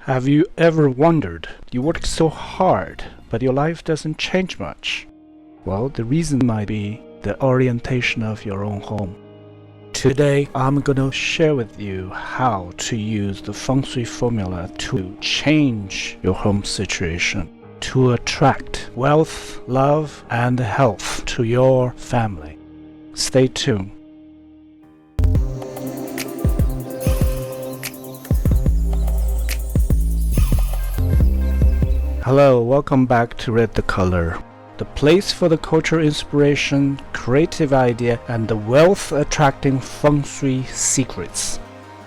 Have you ever wondered, you work so hard, but your life doesn't change much? Well, the reason might be the orientation of your own home. Today, I'm going to share with you how to use the feng shui formula to change your home situation, to attract wealth, love, and health to your family. Stay tuned. Hello, welcome back to RedtheColor, the place for the cultural inspiration, creative idea, and the wealth-attracting feng shui secrets.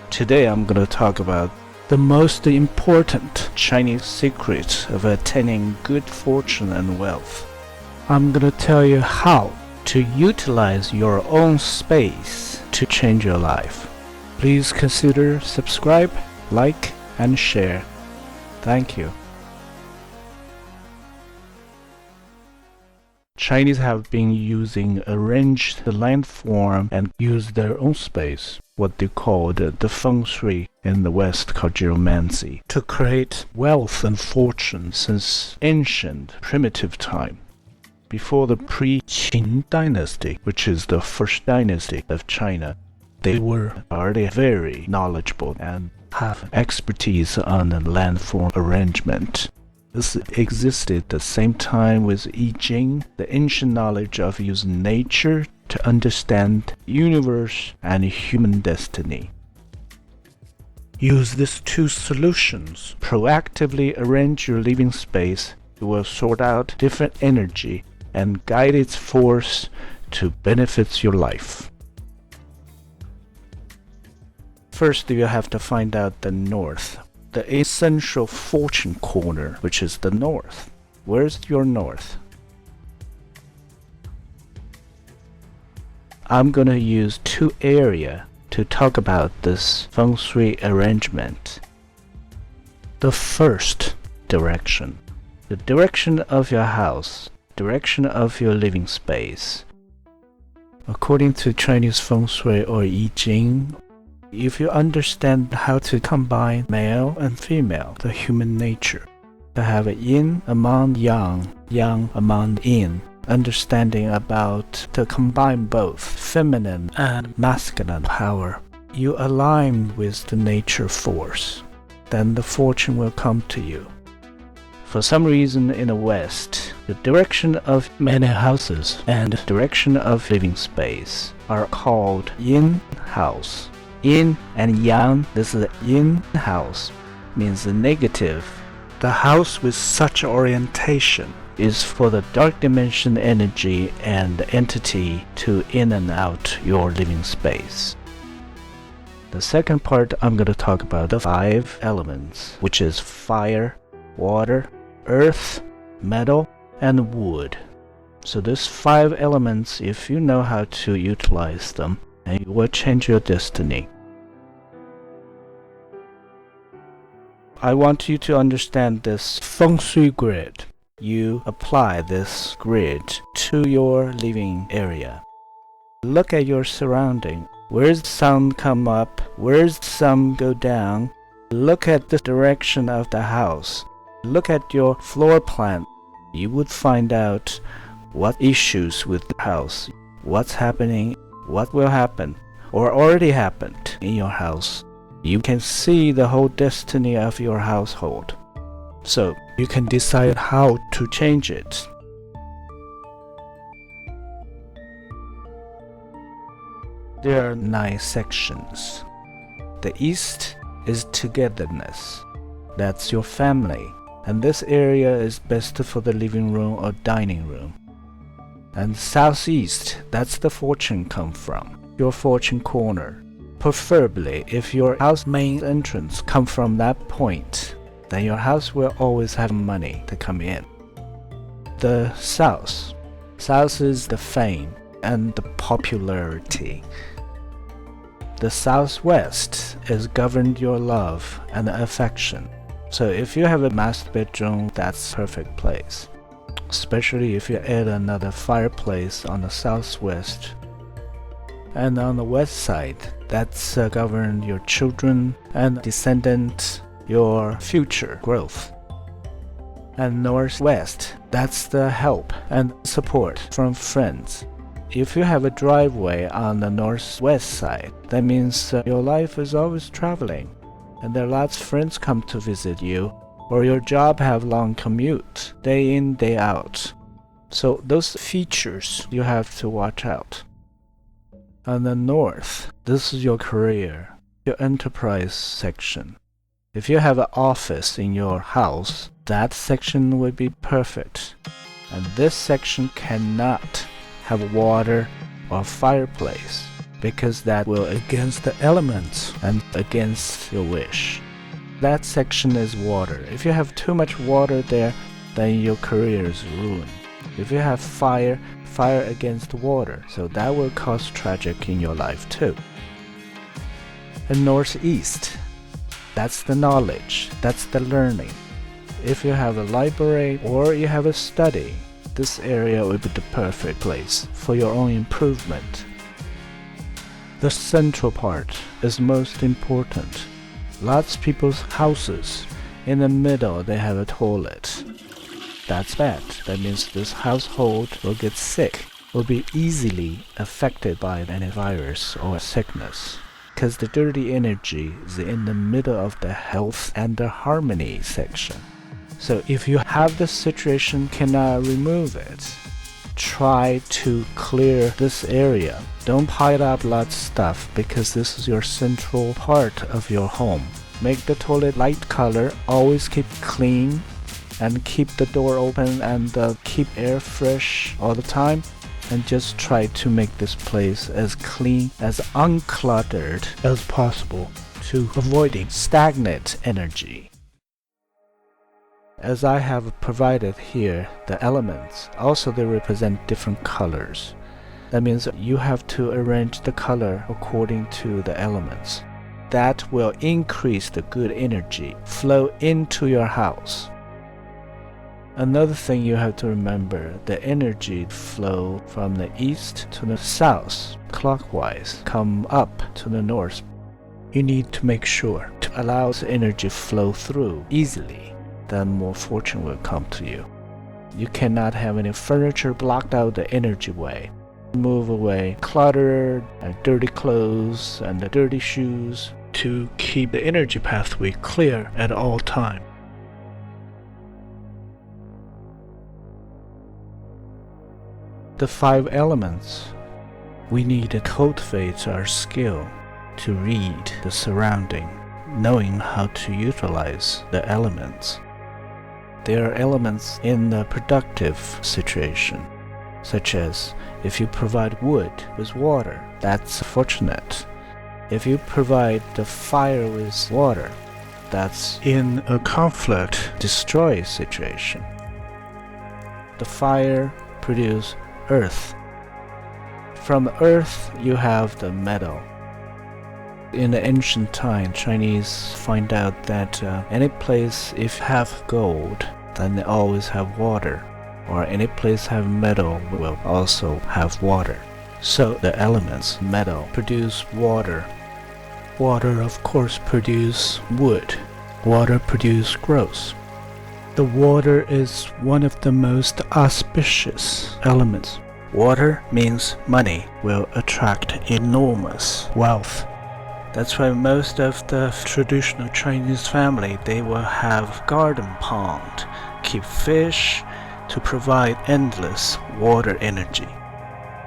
Today I'm going to talk about the most important Chinese secret of attaining good fortune and wealth. I'm going to tell you how to utilize your own space to change your life. Please consider subscribe, like, and share. Thank you. Chinese have been using arranged landform and use their own space, what they call the feng shui in the West called geomancy, to create wealth and fortune since ancient primitive time. Before the pre-Qin dynasty, which is the first dynasty of China, they were already very knowledgeable and have expertise on the landform arrangement. This existed at the same time with I Ching, the ancient knowledge of using nature to understand the universe and human destiny. Use these two solutions. Proactively arrange your living space. You will sort out different energy and guide its force to benefit your life. First, you have to find out the north. The essential fortune corner, which is the north. Where's your north? I'm going to use two areas to talk about this feng shui arrangement. The first direction, the direction of your house, direction of your living space. According to Chinese feng shui or I Ching, if you understand how to combine male and female, the human nature, to have yin among yang, yang among yin, understanding about to combine both feminine and masculine power, you align with the nature force, then the fortune will come to you. For some reason in the West, the direction of many houses and direction of living space are called yin house. Yin and yang, this is the yin house, means the negative. The house with such orientation is for the dark dimension energy and entity to in and out your living space. The second part, I'm going to talk about the 5 elements, which is fire, water, earth, metal, and wood. So these 5 elements, if you know how to utilize them, and you will change your destiny. I want you to understand this feng shui grid. You apply this grid to your living area. Look at your surrounding. Where's the sun come up? Where's the sun go down? Look at the direction of the house. Look at your floor plan. You would find out what issues with the house, what's happening, what will happen, or already happened in your house. You can see the whole destiny of your household, so you can decide how to change it. There are 9 sections. The east is togetherness. That's your family, and this area is best for the living room or dining room. And southeast, that's the fortune come from, your fortune corner. Preferably, if your house main entrance come from that point, then your house will always have money to come in. The south. South is the fame and the popularity. The southwest is governed your love and affection. So if you have a master bedroom, that's a perfect place. Especially if you add another fireplace on the southwest. And on the west side, that's govern your children and descendants your future growth. And northwest, that's the help and support from friends. If you have a driveway on the northwest side, that means your life is always traveling, and there are lots of friends come to visit you, or your job have long commute, day in, day out. So those features you have to watch out. On the north, this is your career, your enterprise section. If you have an office in your house, that section would be perfect. And this section cannot have water or fireplace because that will against the elements and against your wish. That section is water. If you have too much water there, then your career is ruined. If you have fire against water, so that will cause tragic in your life too. And northeast, that's the knowledge, that's the learning. If you have a library or you have a study, this area will be the perfect place for your own improvement. The central part is most important. Lots of people's houses, in the middle they have a toilet. That's bad. That means this household will get sick, will be easily affected by any virus or sickness. Because the dirty energy is in the middle of the health and the harmony section. So if you have this situation, cannot remove it. Try to clear this area. Don't pile up lots of stuff because this is your central part of your home. Make the toilet light color, always keep clean, and keep the door open and keep air fresh all the time. And just try to make this place as clean, as uncluttered as possible to avoiding stagnant energy. As I have provided here, the elements, also they represent different colors. That means you have to arrange the color according to the elements. That will increase the good energy flow into your house. Another thing you have to remember, the energy flow from the east to the south, clockwise, come up to the north. You need to make sure to allow the energy flow through easily, then more fortune will come to you. You cannot have any furniture blocked out the energy way. Move away clutter and dirty clothes and the dirty shoes to keep the energy pathway clear at all times. The 5 elements. We need to cultivate our skill to read the surrounding, knowing how to utilize the elements. There are elements in the productive situation, such as if you provide wood with water, that's fortunate. If you provide the fire with water, that's in a conflict, destroy situation. The fire produces earth. From earth you have the metal. In the ancient time, Chinese find out that any place if have gold, then they always have water, or any place have metal will also have water. So the elements, metal, produce water. Water of course produce wood. Water produce growth. The water is one of the most auspicious elements. Water means money will attract enormous wealth. That's why most of the traditional Chinese family, they will have garden pond, keep fish to provide endless water energy.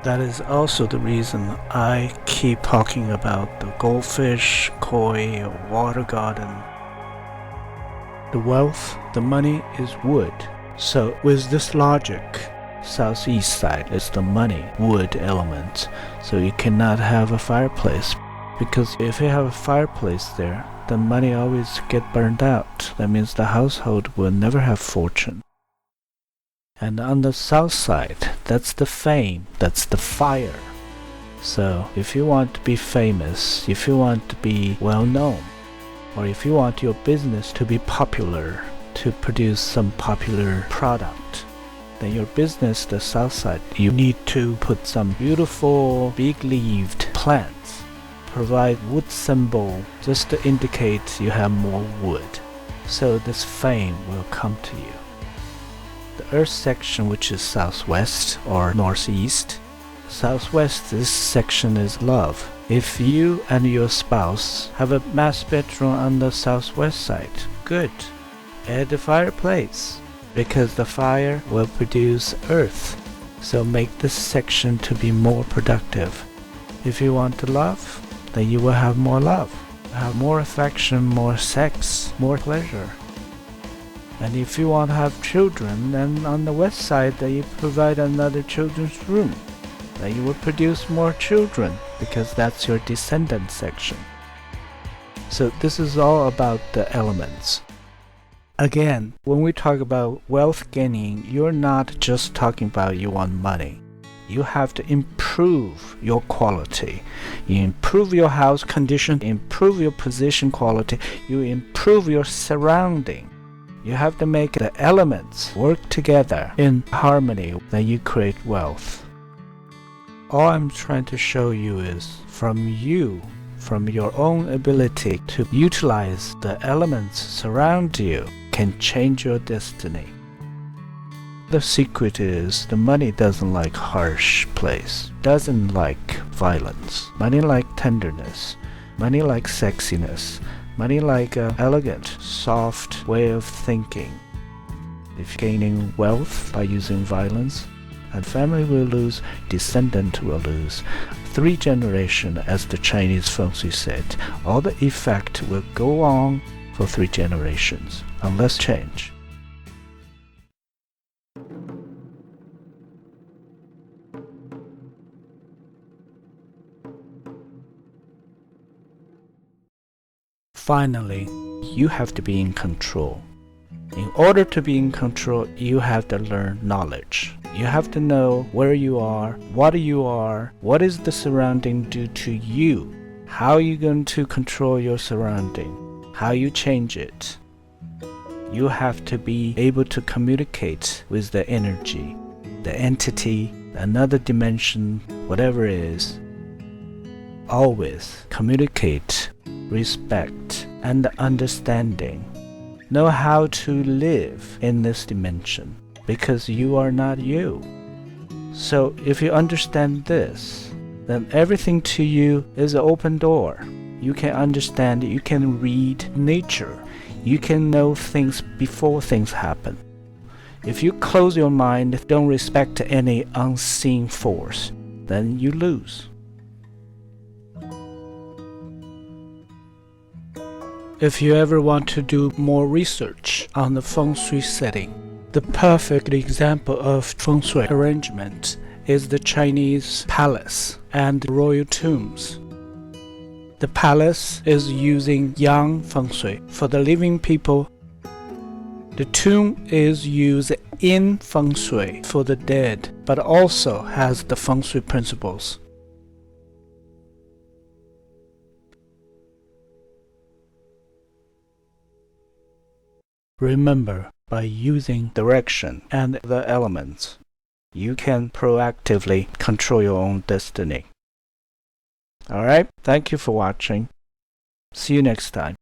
That is also the reason I keep talking about the goldfish, koi, or water garden. The wealth, the money is wood. So with this logic, southeast side is the money, wood element. So you cannot have a fireplace, because if you have a fireplace there, the money always get burned out. That means the household will never have fortune. And on the south side, that's the fame, that's the fire. So if you want to be famous, if you want to be well known, or if you want your business to be popular, to produce some popular product, then your business, the south side, you need to put some beautiful big-leaved plants. Provide wood symbol just to indicate you have more wood. so this fame will come to you. The earth section, which is southwest or northeast. Southwest, this section is love. If you and your spouse have a master bedroom on the southwest side, good. Add the fireplace, because the fire will produce earth. So make this section to be more productive. If you want to love, then you will have more love. Have more affection, more sex, more pleasure. And if you want to have children, then on the west side, then you provide another children's room. Then you will produce more children, because that's your descendant section. So this is all about the elements. Again, when we talk about wealth gaining, you're not just talking about you want money. You have to improve your quality. You improve your house condition, improve your position quality, you improve your surrounding. You have to make the elements work together in harmony, then you create wealth. All I'm trying to show you is from your own ability to utilize the elements surround you can change your destiny. The secret is the money doesn't like harsh place, doesn't like violence. Money like tenderness, money like sexiness, money like an elegant, soft way of thinking. If gaining wealth by using violence, and family will lose, descendant will lose. 3 generations, as the Chinese feng shui said, all the effect will go on for 3 generations, unless change. Finally, you have to be in control. In order to be in control, you have to learn knowledge. You have to know where you are, what is the surrounding do to you, how are you going to control your surrounding, how you change it. You have to be able to communicate with the energy, the entity, another dimension, whatever it is. Always communicate, respect, and understanding. Know how to live in this dimension, because you are not you. So if you understand this, then everything to you is an open door. You can understand, you can read nature. You can know things before things happen. If you close your mind, don't respect any unseen force, then you lose. If you ever want to do more research on the feng shui setting, the perfect example of feng shui arrangement is the Chinese palace and royal tombs. The palace is using yang feng shui for the living people. The tomb is used in feng shui for the dead, but also has the feng shui principles. Remember, by using direction and the elements, you can proactively control your own destiny. Alright, thank you for watching. See you next time.